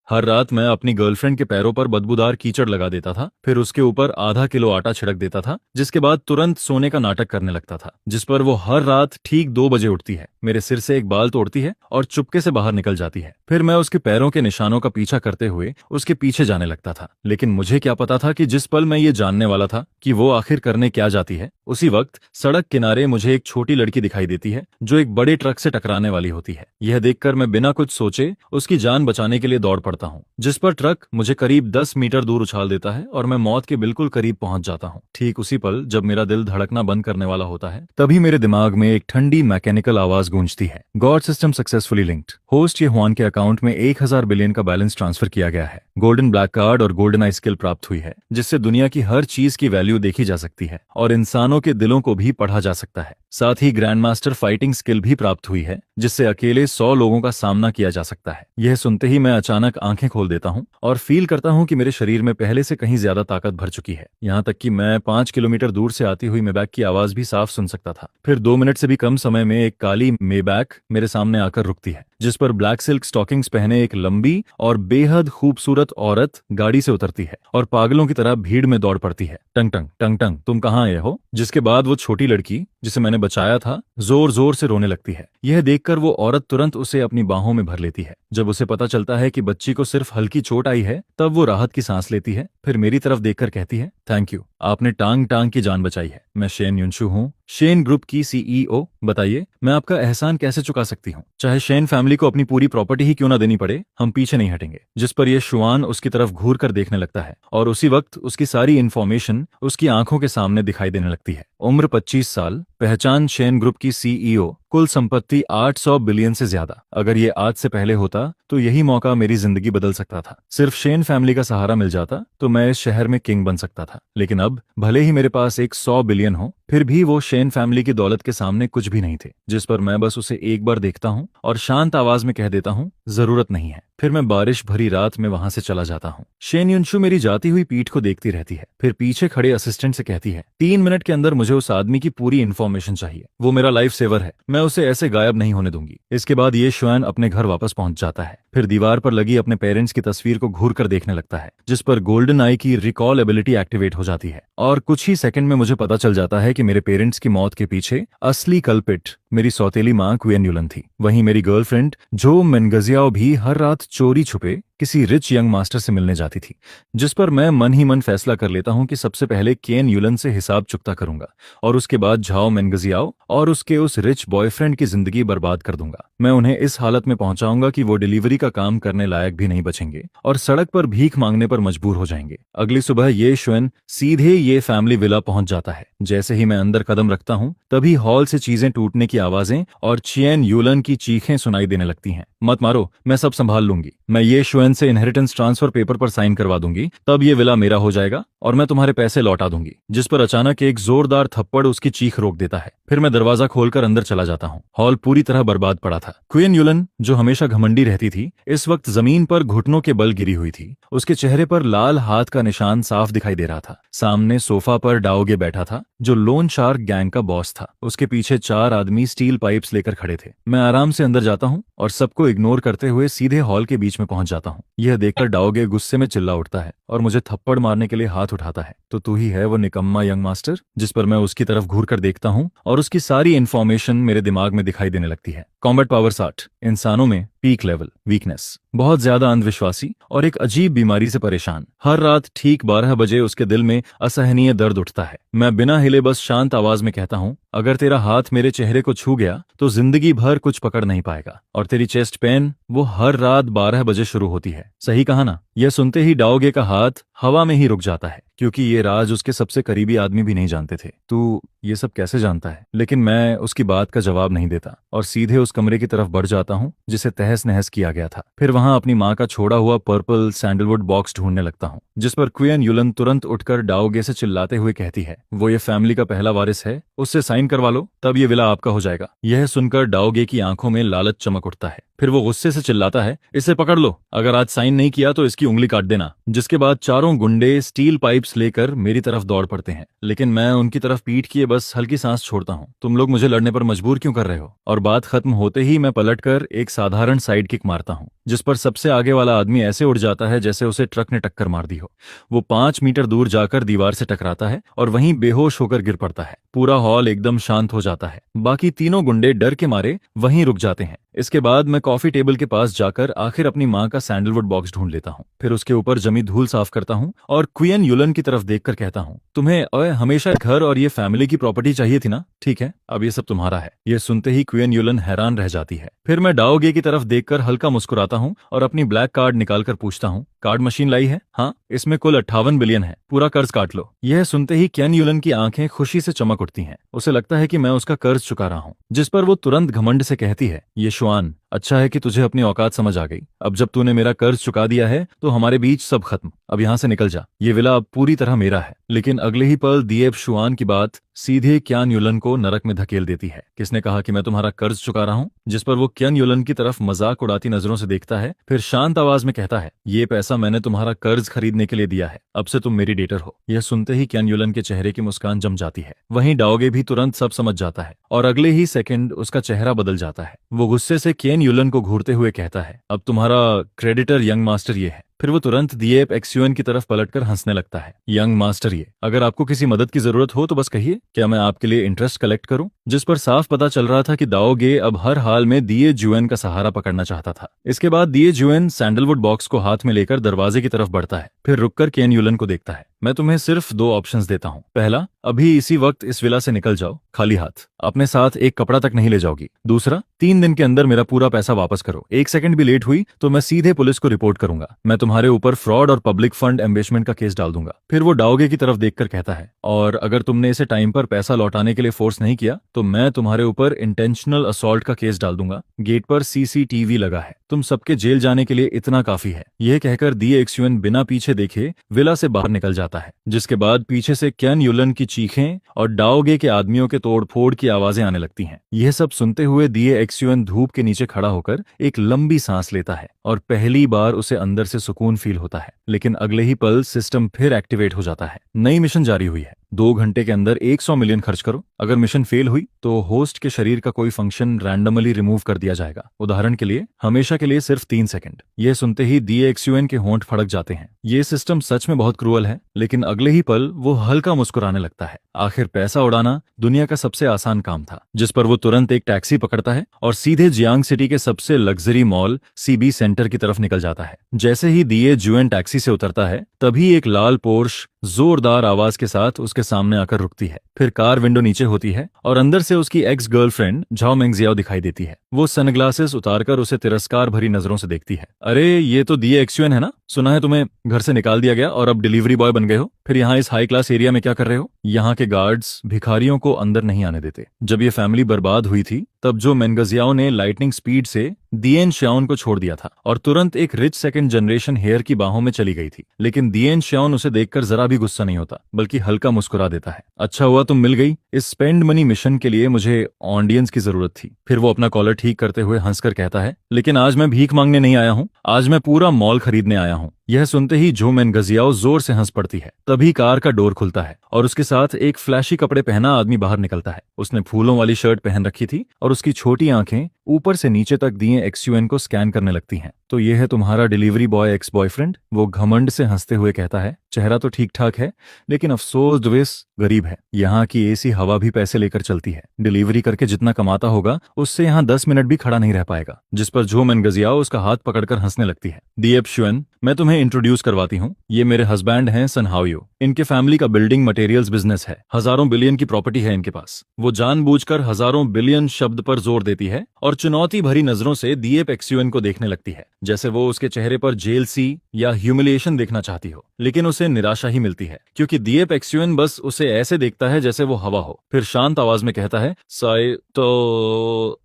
हर रात मैं अपनी गर्लफ्रेंड के पैरों पर बदबूदार कीचड़ लगा देता था, फिर उसके ऊपर आधा किलो आटा छिड़क देता था, जिसके बाद तुरंत सोने का नाटक करने लगता था, जिस पर वो हर रात ठीक 2 बजे उठती है, मेरे सिर से एक बाल तोड़ती है और चुपके से बाहर निकल जाती है। फिर मैं उसके पैरों के निशानों का पीछा करते हुए उसके पीछे जाने लगता था। लेकिन मुझे क्या पता था कि जिस पल मैं ये जानने वाला था कि वो आखिर करने क्या जाती है, उसी वक्त सड़क किनारे मुझे एक छोटी लड़की दिखाई देती है जो एक बड़े ट्रक से टकराने वाली होती है। यह देखकर मैं बिना कुछ सोचे उसकी जान बचाने के लिए दौड़ पड़ता हूँ, जिस पर ट्रक मुझे करीब 10 मीटर दूर उछाल देता है और मैं मौत के बिल्कुल करीब पहुंच जाता हूँ। ठीक उसी पल जब मेरा दिल धड़कना बंद करने वाला होता है, तभी मेरे दिमाग में एक ठंडी मैकेनिकल आवाज गूंजती है, God system successfully linked. Host ये हुआन के अकाउंट में 1000 बिलियन का बैलेंस ट्रांसफर किया गया है। गोल्डन ब्लैक कार्ड और गोल्डन आई स्किल प्राप्त हुई है, जिससे दुनिया की हर चीज की वैल्यू देखी जा सकती है और इंसानों के दिलों को भी पढ़ा जा सकता है। साथ ही ग्रैंड मास्टर फाइटिंग स्किल भी प्राप्त हुई है, जिससे अकेले 100 लोगों का सामना किया जा सकता है। यह सुनते ही मैं अचानक आंखें खोल देता हूँ और फील करता हूँ कि मेरे शरीर में पहले से कहीं ज्यादा ताकत भर चुकी है। यहाँ तक कि मैं 5 किलोमीटर दूर से आती हुई मेबैक की आवाज भी साफ सुन सकता था। फिर 2 मिनट से भी कम समय में एक काली मेबैक मेरे सामने आकर रुकती है, जिस पर ब्लैक सिल्क स्टॉकिंग्स पहने एक लंबी और बेहद खूबसूरत औरत गाड़ी से उतरती है और पागलों की तरह भीड़ में दौड़ पड़ती है। टंग टंग टंग टंग, तुम कहाँ आए हो? जिसके बाद वो छोटी लड़की जिसे मैंने बचाया था जोर जोर से रोने लगती है। यह देखकर वो औरत तुरंत उसे अपनी बाहों में भर लेती है। जब उसे पता चलता है कि बच्ची को सिर्फ हल्की चोट आई है, तब वो राहत की सांस लेती है, फिर मेरी तरफ देखकर कहती है, थैंक यू, आपने टांग टांग की जान बचाई है। मैं शेन युनशु हूँ, शेन ग्रुप की सीईओ। बताइए मैं आपका एहसान कैसे चुका सकती हूँ? चाहे शेन फैमिली को अपनी पूरी प्रॉपर्टी ही क्यों ना देनी पड़े, हम पीछे नहीं हटेंगे। जिस पर यह शुआन उसकी तरफ घूर कर देखने लगता है और उसी वक्त उसकी सारी इंफॉर्मेशन उसकी आंखों के सामने दिखाई देने लगती है। उम्र 25 साल, पहचान शेन ग्रुप की सीईओ, कुल संपत्ति 800 बिलियन से ज्यादा। अगर ये आज से पहले होता तो यही मौका मेरी जिंदगी बदल सकता था। सिर्फ शेन फैमिली का सहारा मिल जाता तो मैं इस शहर में किंग बन सकता था। लेकिन अब भले ही मेरे पास एक 100 बिलियन हो, फिर भी वो शेन फैमिली की दौलत के सामने कुछ भी नहीं थे, जिस पर मैं बस उसे एक बार देखता हूँ और शांत आवाज में कह देता हूँ, जरूरत नहीं है। फिर मैं बारिश भरी रात में वहां से चला जाता हूँ। शेन युनशु मेरी जाती हुई पीठ को देखती रहती है, फिर पीछे खड़े असिस्टेंट से कहती है, 3 मिनट के अंदर मुझे उस आदमी की पूरी इन्फॉर्मेशन चाहिए। वो मेरा लाइफ सेवर है, मैं उसे ऐसे गायब नहीं होने दूंगी। इसके बाद ये शुआन अपने घर वापस पहुंच जाता है, फिर दीवार पर लगी अपने पेरेंट्स की तस्वीर को घूर कर देखने लगता है, जिस पर गोल्डन आई की रिकॉल एबिलिटी एक्टिवेट हो जाती है और कुछ ही सेकंड में मुझे पता चल जाता है कि मेरे पेरेंट्स की मौत के पीछे असली कल्पिट मेरी सौतेली मां क्वियन युलन थी। वहीं मेरी गर्लफ्रेंड जो मेनगजियाओ भी हर रात चोरी छुपे किसी रिच यंग मास्टर से मिलने जाती थी, जिस पर मैं मन ही मन फैसला कर लेता हूं कि सबसे पहले केन युलन से हिसाब चुकता करूंगा और उसके बाद झाओ मेनगजियाओ और उसके उस रिच बॉयफ्रेंड की जिंदगी बर्बाद कर दूंगा। मैं उन्हें इस हालत में पहुंचाऊंगा कि वो डिलीवरी का काम करने लायक भी नहीं बचेंगे और सड़क पर भीख मांगने पर मजबूर हो जाएंगे। अगली सुबह ये शुएन सीधे ये फैमिली विला पहुंच जाता है। जैसे ही मैं अंदर कदम रखता हूं, तभी हॉल से चीजें टूटने की आवाजें और चियन युलन की चीखें सुनाई देने लगती हैं। मत मारो, मैं सब संभाल लूंगी। मैं ये शुएन से इनहेरिटेंस ट्रांसफर पेपर पर साइन करवा दूंगी, तब ये विला मेरा हो जाएगा और मैं तुम्हारे पैसे लौटा दूंगी। जिस पर अचानक एक जोरदार थप्पड़ उसकी चीख रोक देता है। फिर मैं दरवाजा खोलकर अंदर चला जाता हूँ। हॉल पूरी तरह बर्बाद पड़ा था। क्वीन युलन, जो हमेशा घमंडी रहती थी, इस वक्त जमीन पर घुटनों के बल गिरी हुई थी। उसके चेहरे पर लाल हाथ का निशान साफ दिखाई दे रहा था। सामने सोफा पर डाओगे बैठा था, जो लोन शार्क गैंग का बॉस था। उसके पीछे 4 आदमी स्टील पाइप्स लेकर खड़े थे। मैं आराम से अंदर जाता हूँ और सबको इग्नोर करते हुए सीधे हॉल के बीच में पहुंच जाता हूँ। यह देखकर डाओगे गुस्से में चिल्ला उठता है और मुझे थप्पड़ मारने के लिए हाथ उठाता है। तो तू ही है वो निकम्मा यंग मास्टर? जिस पर मैं उसकी तरफ घूर कर देखता हूँ और उसकी सारी इन्फॉर्मेशन मेरे दिमाग में दिखाई देने लगती है। कॉम्बैट पावर 60, इंसानों में पीक लेवल वीकनेस, बहुत ज्यादा अंधविश्वासी और एक अजीब बीमारी से परेशान। हर रात ठीक 12 बजे उसके दिल में असहनीय दर्द उठता है। मैं बिना हिले बस शांत आवाज में कहता हूँ, अगर तेरा हाथ मेरे चेहरे को छू गया तो जिंदगी भर कुछ पकड़ नहीं पाएगा। और तेरी चेस्ट पेन वो हर रात 12 बजे शुरू होती है। सही कहा ना? यह सुनते ही डाओगे का हाथ हवा में ही रुक जाता है, क्योंकि ये राज उसके सबसे करीबी आदमी भी नहीं जानते थे। तू ये सब कैसे जानता है? लेकिन मैं उसकी बात का जवाब नहीं देता और सीधे उस कमरे की तरफ बढ़ जाता हूँ जिसे तहस नहस किया गया था। फिर वहां अपनी माँ का छोड़ा हुआ पर्पल सैंडलवुड बॉक्स ढूंढने लगता हूँ, जिस पर क्वियन युलन तुरंत उठकर डाओगे से चिल्लाते हुए कहती है, वो ये फैमिली का पहला वारिस है, उससे साइन करवा लो, तब ये विला आपका हो जाएगा। यह सुनकर डाओगे की आंखों में लालच चमक उठता है। फिर वो गुस्से से चिल्लाता है, इसे पकड़ लो, अगर आज साइन नहीं किया तो इसकी उंगली काट देना। जिसके बाद चारों गुंडे स्टील पाइप्स लेकर मेरी तरफ दौड़ पड़ते हैं, लेकिन मैं उनकी तरफ पीठ किए बस हल्की सांस छोड़ता हूँ। तुम लोग मुझे लड़ने पर मजबूर क्यों कर रहे हो? और बात खत्म होते ही मैं पलटकर एक साधारण साइड किक मारता हूँ, जिस पर सबसे आगे वाला आदमी ऐसे उड़ जाता है जैसे उसे ट्रक ने टक्कर मार दी हो। वो 5 मीटर दूर जाकर दीवार से टकराता है और वहीं बेहोश होकर गिर पड़ता है। पूरा हॉल एकदम शांत हो जाता है। बाकी तीनों गुंडे डर के मारे वहीं रुक जाते हैं। इसके बाद मैं कॉफी टेबल के पास जाकर आखिर अपनी माँ का सैंडलवुड बॉक्स ढूंढ लेता हूँ। फिर उसके ऊपर जमी धूल साफ करता हूँ और क्वियन युलन की तरफ देखकर कहता हूँ, तुम्हें हमेशा घर और ये फैमिली की प्रॉपर्टी चाहिए थी ना? ठीक है, अब ये सब तुम्हारा है। ये सुनते ही क्वियन युलन हैरान रह जाती है। फिर मैं डाओगे की तरफ देखकर हल्का मुस्कुराता हूँ और अपनी ब्लैक कार्ड निकालकर पूछता हूँ, कार्ड मशीन लाई है? हाँ, इसमें कुल 58 बिलियन है, पूरा कर्ज काट लो। यह सुनते ही क्वियन युलन की आंखें खुशी से चमक उठती हैं। उसे लगता है कि मैं उसका कर्ज चुका रहा हूँ, जिस पर वो तुरंत घमंड से कहती है, ये शुआन, अच्छा है कि तुझे अपनी औकात समझ आ गई। अब जब तूने मेरा कर्ज चुका दिया है तो हमारे बीच सब खत्म। अब यहाँ से निकल जा, ये विला अब पूरी तरह मेरा है। लेकिन अगले ही पल दिएब शुआन की बात सीधे क्यान युलन को नरक में धकेल देती है। किसने कहा कि मैं तुम्हारा कर्ज चुका रहा हूँ? जिस पर वो क्यान युलन की तरफ मजाक उड़ाती नजरों से देखता है, फिर शांत आवाज में कहता है, ये पैसा मैंने तुम्हारा कर्ज खरीदने के लिए दिया है, अब से तुम मेरी डेटर हो। यह सुनते ही क्यान युलन के चेहरे की मुस्कान जम जाती है। वहीं डाओगे भी तुरंत सब समझ जाता है और अगले ही सेकंड उसका चेहरा बदल जाता है। वो गुस्से से क्यान युलन को घूरते हुए कहता है, अब तुम्हारा क्रेडिटर यंग मास्टर ये है। फिर वो तुरंत दिएब एक्सयूएन की तरफ पलटकर हंसने लगता है, यंग मास्टर ये, अगर आपको किसी मदद की जरूरत हो तो बस कहिए, क्या मैं आपके लिए इंटरेस्ट कलेक्ट करूं? जिस पर साफ पता चल रहा था कि दाओगे अब हर हाल में दिए जुएन का सहारा पकड़ना चाहता था। इसके बाद दिए जुएन सैंडलवुड बॉक्स को हाथ में लेकर दरवाजे की तरफ बढ़ता है, फिर रुककर केन युलन को देखता है। मैं तुम्हें सिर्फ 2 ऑप्शंस देता हूँ। पहला, अभी इसी वक्त इस विला से निकल जाओ, खाली हाथ, अपने साथ एक कपड़ा तक नहीं ले जाओगी। दूसरा, 3 दिन के अंदर मेरा पूरा पैसा वापस करो। 1 सेकंड भी लेट हुई तो मैं सीधे पुलिस को रिपोर्ट करूंगा। मैं तुम्हारे ऊपर फ्रॉड और पब्लिक फंड एम्बेशमेंट का केस डाल दूंगा। फिर वो डाओगे की तरफ देखकर कहता है, और अगर तुमने इसे टाइम पर पैसा लौटाने के लिए फोर्स नहीं किया तो मैं तुम्हारे ऊपर इंटेंशनल असॉल्ट का केस डाल दूंगा। गेट पर सीसीटीवी लगा है, तुम सबके जेल जाने के लिए इतना काफी है। यह कहकर दिए एक्सयूएन बिना पीछे देखे विला से बाहर निकल जाता है, जिसके बाद पीछे से क्यान युलन की चीखें और डाओगे के आदमियों के तोड़फोड़ की आवाजें आने लगती हैं। यह सब सुनते हुए दिए एक्सयूएन धूप के नीचे खड़ा होकर एक लंबी सांस लेता है और पहली बार उसे अंदर से सुकून फील होता है। लेकिन अगले ही पल सिस्टम फिर एक्टिवेट हो जाता है। नई मिशन जारी हुई है, 2 घंटे के अंदर 100 मिलियन खर्च करो। अगर मिशन फेल हुई तो होस्ट के शरीर का कोई फंक्शन रैंडमली रिमूव कर दिया जाएगा, उदाहरण के लिए हमेशा के लिए सिर्फ 3 सेकंड। यह सुनते ही दिए एक्सयूएन के होंठ फड़क जाते हैं। यह सिस्टम सच में बहुत क्रूअल है, लेकिन अगले ही पल वो हल्का मुस्कुराने लगता है। आखिर पैसा उड़ाना दुनिया का सबसे आसान काम था। जिस पर वो तुरंत एक टैक्सी पकड़ता है और सीधे जियांग सिटी के सबसे लग्जरी मॉल सीबी सेंटर की तरफ निकल जाता है। जैसे ही दिए जुएन टैक्सी से उतरता है तभी एक लाल पोर्श जोरदार आवाज के साथ उसके सामने आकर रुकती है। फिर कार विंडो नीचे होती है और अंदर से उसकी एक्स गर्लफ्रेंड झाओ मेंगजियाओ दिखाई देती है। वो सनग्लासेस उतारकर उसे तिरस्कार भरी नजरों से देखती है। अरे ये तो दिए एक्सयूएन है ना? सुना है तुम्हें घर से निकाल दिया गया और अब डिलीवरी बॉय बन गए हो। फिर यहाँ इस हाई क्लास एरिया में क्या कर रहे हो? यहाँ के गार्ड्स भिखारियों को अंदर नहीं आने देते। जब ये फैमिली बर्बाद हुई थी तब जो मेंगजियाओ ने लाइटनिंग स्पीड से दिएन श्याओन को छोड़ दिया था और तुरंत एक रिच सेकंड जनरेशन हेयर की बाहों में चली गई थी। लेकिन दिएन श्याओन उसे देखकर जरा भी गुस्सा नहीं होता, बल्कि हल्का मुस्कुरा देता है। अच्छा हुआ तुम मिल गई, इस स्पेंड मनी मिशन के लिए मुझे ऑडियंस की जरूरत थी। फिर वो अपना कॉलर ठीक करते हुए हंसकर कहता है, लेकिन आज मैं भीख मांगने नहीं आया हूँ, आज मैं पूरा मॉल खरीदने आया हूँ। यह सुनते ही झो मेंगजियाओ जोर से हंस पड़ती है। तभी कार का डोर खुलता है और उसके साथ एक फ्लैशी कपड़े पहना आदमी बाहर निकलता है। उसने फूलों वाली शर्ट पहन रखी थी और उसकी छोटी आंखें ऊपर से नीचे तक दिए एक्सयूएन को स्कैन करने लगती हैं। तो ये है तुम्हारा डिलीवरी बॉय एक्स बॉयफ्रेंड? वो घमंड से हंसते हुए कहता है। चेहरा तो ठीक ठाक है, लेकिन अफसोस द्वेष गरीब है। यहाँ की एसी हवा भी पैसे लेकर चलती है। डिलीवरी करके जितना कमाता होगा उससे यहाँ 10 मिनट भी खड़ा नहीं रह पाएगा। जिस पर झो मेंगजियाओ उसका हाथ पकड़कर हंसने लगती है। दिएब शुएन, मैं तुम्हें इंट्रोड्यूस करवाती हूँ, ये मेरे हस्बैंड हैं सन हाओयू। इनके फैमिली का बिल्डिंग मटेरियल्स बिजनेस है, हजारों बिलियन की प्रॉपर्टी है इनके पास। वो जानबूझकर हजारों बिलियन शब्द पर जोर देती है और चुनौती भरी नजरों से दिएब एक्सयूएन को देखने लगती है, जैसे वो उसके चेहरे पर जेल सी या ह्यूमिलिएशन देखना चाहती हो। लेकिन उसे निराशा ही मिलती है, क्योंकि दिएब एक्सयूएन बस उसे ऐसे देखता है जैसे वो हवा हो। फिर शांत आवाज में कहता है,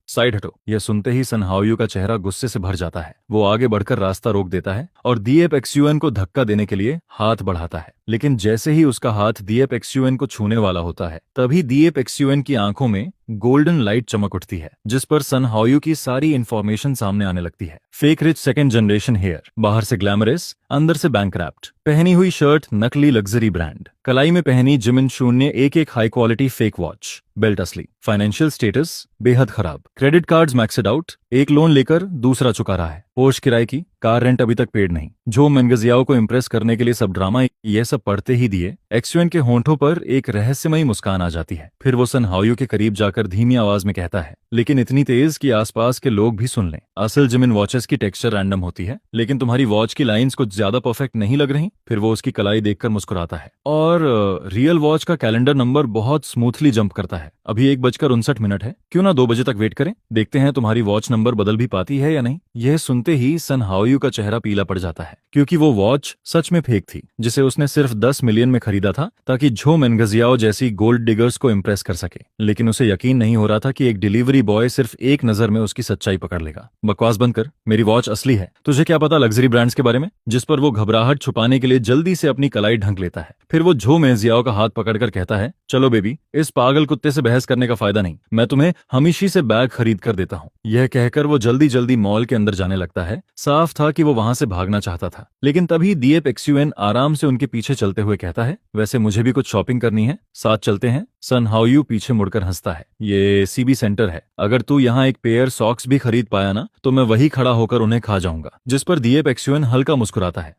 साइड हटो। यह सुनते ही सन हाओयू का चेहरा गुस्से से भर जाता है। वो आगे बढ़कर रास्ता रोक देता है और दिएब एक्सयूएन को धक्का देने के लिए हाथ बढ़ाता है। लेकिन जैसे ही उसका हाथ दीएप एक्सयूएन को छूने वाला होता है तभी दीएप एक्सयूएन की आंखों में गोल्डन लाइट चमक उठती है, जिस पर सन हाओयू की सारी इंफॉर्मेशन सामने आने लगती है। Fake rich second generation heir, बाहर से ग्लैमरस, अंदर से बैंक रैप्ड, पहनी हुई शर्ट नकली लग्जरी ब्रांड, कलाई में पहनी जिमिन शून्य एक high quality fake watch, belt असली, फाइनेंशियल स्टेटस बेहद खराब, क्रेडिट कार्ड्स मैक्सड आउट, एक लोन लेकर दूसरा चुका रहा है, पोर्श किराए की, कार रेंट अभी तक पेड नहीं। जो मेंगजियाओ को इम्प्रेस करने के लिए सब ड्रामा, ये सब पढ़ते ही दिए एक्सयूएन के होंठों पर एक रहस्यमयी मुस्कान आ जाती है। फिर वो सन हाओयू के करीब जाकर धीमी आवाज में कहता है, लेकिन इतनी तेज कि आसपास के लोग भी सुन लें। असल जिमिन वॉचेस की टेक्सचर रैंडम होती है, लेकिन तुम्हारी वॉच की लाइंस कुछ ज्यादा परफेक्ट नहीं लग रही। फिर वो उसकी कलाई देखकर मुस्कुराता है, और रियल वॉच का कैलेंडर नंबर बहुत स्मूथली जंप करता है। अभी 1:59 है, क्यों ना 2 बजे तक वेट करें, देखते हैं तुम्हारी वॉच नंबर बदल भी पाती है या नहीं। यह सुनते ही सन हाओयू का चेहरा पीला पड़ जाता है, क्योंकि वो वॉच सच में फेक थी, जिसे उसने सिर्फ 10 मिलियन में खरीदा था ताकि झो मेंगजियाओ जैसी गोल्ड डिगर्स को इम्प्रेस कर सके। लेकिन उसे यकीन नहीं हो रहा था कि एक डिलीवरी बॉय सिर्फ एक नजर में उसकी सच्चाई पकड़ लेगा। बकवास बंद कर, मेरी वॉच असली है, तुझे क्या पता लग्जरी ब्रांड्स के बारे में। जिस पर वो घबराहट छुपाने के लिए जल्दी से अपनी कलाई ढंक लेता है। फिर वो झो मेंगजियाओ का हाथ पकड़कर कहता है, चलो बेबी, इस पागल कुत्ते से बहस करने का फायदा नहीं, मैं तुम्हें हमेशा से बैग खरीद कर देता हूँ। यह कहकर वो जल्दी जल्दी मॉल के अंदर जाने लगता है। साफ था कि वो वहां से भागना चाहता था, लेकिन तभी दीएप एक्सयूएन आराम से उनके पीछे चलते हुए कहता है, वैसे मुझे भी कुछ शॉपिंग करनी है, साथ चलते हैं। सन हाओयू पीछे मुड़कर हंसता है, ये सीबी सेंटर है, अगर तू यहाँ एक पेयर सॉक्स भी खरीद पाया ना तो मैं वही खड़ा होकर उन्हें खा जाऊंगा। जिस पर दीएप एक्सयूएन हल्का मुस्कुराता है,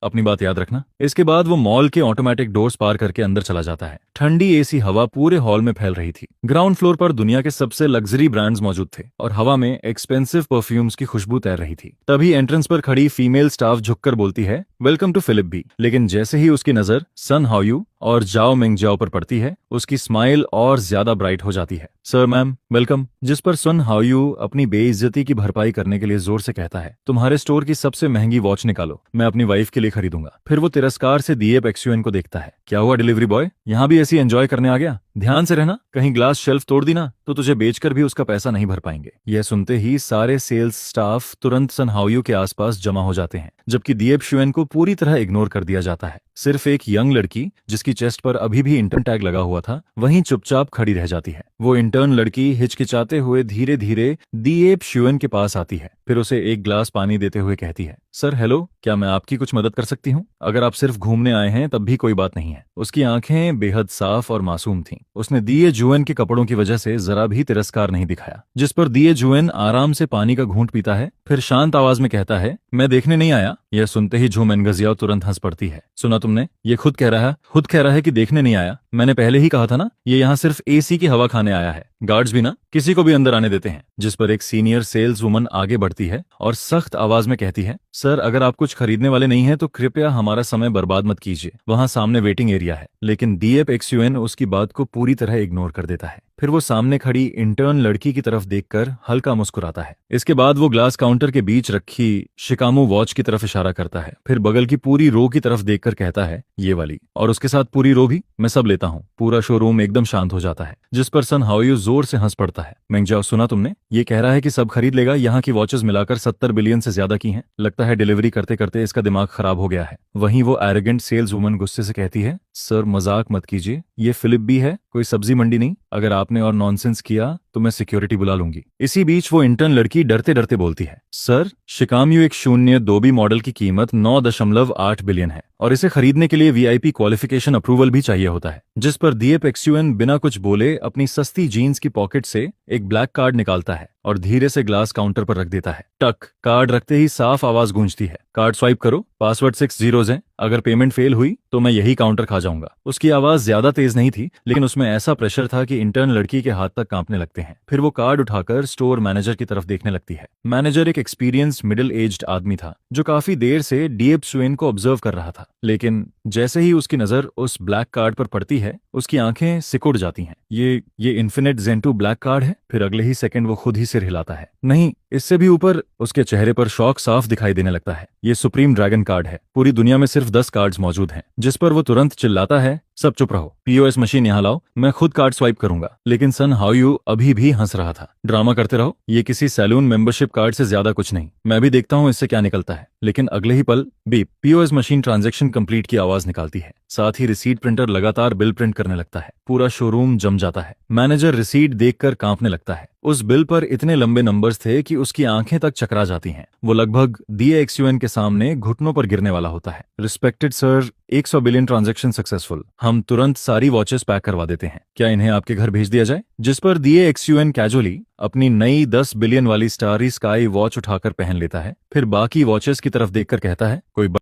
अपनी बात याद रखना। इसके बाद वो मॉल के ऑटोमेटिक डोर्स पार करके अंदर चला जाता है। ठंडी एसी हवा पूरे हॉल में फैल रही थी। ग्राउंड फ्लोर पर दुनिया के सबसे लग्जरी ब्रांड्स मौजूद थे और हवा में एक्सपेंसिव परफ्यूम्स की खुशबू तैर रही थी। तभी एंट्रेंस पर खड़ी फीमेल स्टाफ झुककर बोलती है, वेलकम टू फिलिप बी। लेकिन जैसे ही उसकी नजर सन हाओयू और जाओ मेंगजियाओ पर पड़ती है, उसकी स्माइल और ज्यादा ब्राइट हो जाती है। Sir ma'am welcome. जिस पर सन हाओयू अपनी बेइज्जती की भरपाई करने के लिए जोर से कहता है, तुम्हारे स्टोर की सबसे महंगी वॉच निकालो, मैं अपनी वाइफ के लिए खरीदूंगा। फिर वो तिरस्कार से दीएप एक्सयूएन को देखता है, क्या हुआ डिलीवरी बॉय, यहाँ भी ऐसी एंजॉय करने आ गया? ध्यान से रहना, कहीं ग्लास शेल्फ तोड़ दी ना तो तुझे बेचकर भी उसका पैसा नहीं भर पाएंगे। यह सुनते ही सारे सेल्स स्टाफ तुरंत सन हाओयू के आसपास जमा हो जाते हैं, जबकि दीएप एक्सयूएन को पूरी तरह इग्नोर कर दिया जाता है। सिर्फ एक यंग लड़की, जिसकी चेस्ट पर अभी भी इंटर्न टैग लगा हुआ था, वहीं चुपचाप खड़ी रह जाती है। वो इंटर्न लड़की हिचकिचाते हुए धीरे धीरे दीएप एक्सयूएन के पास आती है, फिर उसे एक ग्लास पानी देते हुए कहती है, सर हेलो, क्या मैं आपकी कुछ मदद कर सकती हूँ? अगर आप सिर्फ घूमने आए हैं तब भी कोई बात नहीं है। उसकी आंखें बेहद साफ और मासूम थीं। उसने दीए जुएन के कपड़ों की वजह से जरा भी तिरस्कार नहीं दिखाया। जिस पर दीए जुएन आराम से पानी का घूंट पीता है, फिर शांत आवाज में कहता है, मैं देखने नहीं आया। यह सुनते ही झो मेंगजियाओ तुरंत हंस पड़ती है, सुना तुमने, ये खुद कह रहा है कि देखने नहीं आया। मैंने पहले ही कहा था ना, ये यहाँ सिर्फ एसी की हवा खाने आया है, गार्ड्स भी ना किसी को भी अंदर आने देते हैं। जिस पर एक सीनियर सेल्स वुमन आगे बढ़ती है और सख्त आवाज में कहती है, सर अगर आप कुछ खरीदने वाले नहीं हैं तो कृपया हमारा समय बर्बाद मत कीजिए, वहां सामने वेटिंग एरिया है। लेकिन दीएप एक्सयूएन उसकी बात को पूरी तरह इग्नोर कर देता है। फिर वो सामने खड़ी इंटर्न लड़की की तरफ देखकर हल्का मुस्कुराता है। इसके बाद वो ग्लास काउंटर के बीच रखी शिकामो वॉच की तरफ इशारा करता है, फिर बगल की पूरी रो की तरफ देखकर कहता है, ये वाली, और उसके साथ पूरी रो भी, मैं सब लेता हूँ। पूरा शोरूम एकदम शांत हो जाता है, जिस पर सन हाओयू जोर से हंस पड़ता है। मेंगजियाओ सुना तुमने, ये कह रहा है कि सब खरीद लेगा, यहाँ की वॉचेस मिलाकर 70 बिलियन से ज्यादा की हैं। लगता है डिलीवरी करते करते इसका दिमाग खराब हो गया है। वहीं वो एरोगेंट सेल्स वुमन गुस्से से कहती है, सर मजाक मत कीजिए, ये फिलिप बी है, कोई सब्जी मंडी नहीं। अगर आपने और नॉनसेंस किया तो मैं सिक्योरिटी बुला लूंगी। इसी बीच वो इंटर्न लड़की डरते डरते बोलती है, सर शिकाम्यू एक 02 मॉडल की कीमत 9.8 बिलियन है और इसे खरीदने के लिए वीआईपी क्वालिफिकेशन अप्रूवल भी चाहिए होता है। जिस पर दीएप एक्सयूएन बिना कुछ बोले अपनी सस्ती जीन्स की पॉकेट से एक ब्लैक कार्ड निकालता है और धीरे से ग्लास काउंटर पर रख देता है। टक, कार्ड रखते ही साफ आवाज गूंजती है, कार्ड स्वाइप करो, पासवर्ड 6 zeros है, अगर पेमेंट फेल हुई तो मैं यही काउंटर खा जाऊंगा। उसकी आवाज ज्यादा तेज नहीं थी, लेकिन उसमें ऐसा प्रेशर था कि इंटर्न लड़की के हाथ तक कांपने लगते हैं। फिर वो कार्ड उठाकर स्टोर मैनेजर की तरफ देखने लगती है। मैनेजर एक एक्सपीरियंस्ड मिडिल एज्ड आदमी था, जो काफी देर से दीएप एक्सयूएन को ऑब्जर्व कर रहा था। लेकिन जैसे ही उसकी नजर उस ब्लैक कार्ड पर पड़ती है, उसकी आंखें सिकुड़ जाती हैं। ये इन्फिनिट जेंटू ब्लैक कार्ड है। फिर अगले ही सेकंड वो खुद ही सिर हिलाता है, नहीं, इससे भी ऊपर उसके चेहरे पर शौक साफ दिखाई देने लगता है। ये सुप्रीम ड्रैगन कार्ड है, पूरी दुनिया में सिर्फ 10 कार्ड्स मौजूद हैं। जिस पर वो तुरंत चिल्लाता है, सब चुप रहो, पीओएस मशीन यहाँ लाओ, मैं खुद कार्ड स्वाइप करूंगा। लेकिन सन हाओयू अभी भी हंस रहा था, ड्रामा करते रहो, ये किसी सैलून मेंबरशिप कार्ड से ज्यादा कुछ नहीं, मैं भी देखता हूँ इससे क्या निकलता है। लेकिन अगले ही पल beep, POS machine transaction mission complete की आवाज निकालती है। साथ ही रिसीट प्रिंटर लगातार बिल प्रिंट करने लगता है। पूरा शोरूम जम जाता है। मैनेजर रिसीट देखकर कांपने लगता है। उस बिल पर इतने लंबे नंबर्स थे कि उसकी आंखें तक चकरा जाती हैं। वो लगभग DAXUN के सामने घुटनों पर गिरने वाला होता है। Respected sir, 100 billion transaction successful. हम तुरंत सारी वॉचेस पैक करवा देते हैं। क्या इन्हें आपके घर भेज दिया जाए? जिस पर DAXUN कैजुअली अपनी नई 10 बिलियन वाली स्टारी स्काई वॉच उठाकर पहन लेता है। फिर बाकी वॉचेस की तरफ देखकर कहता है, कोई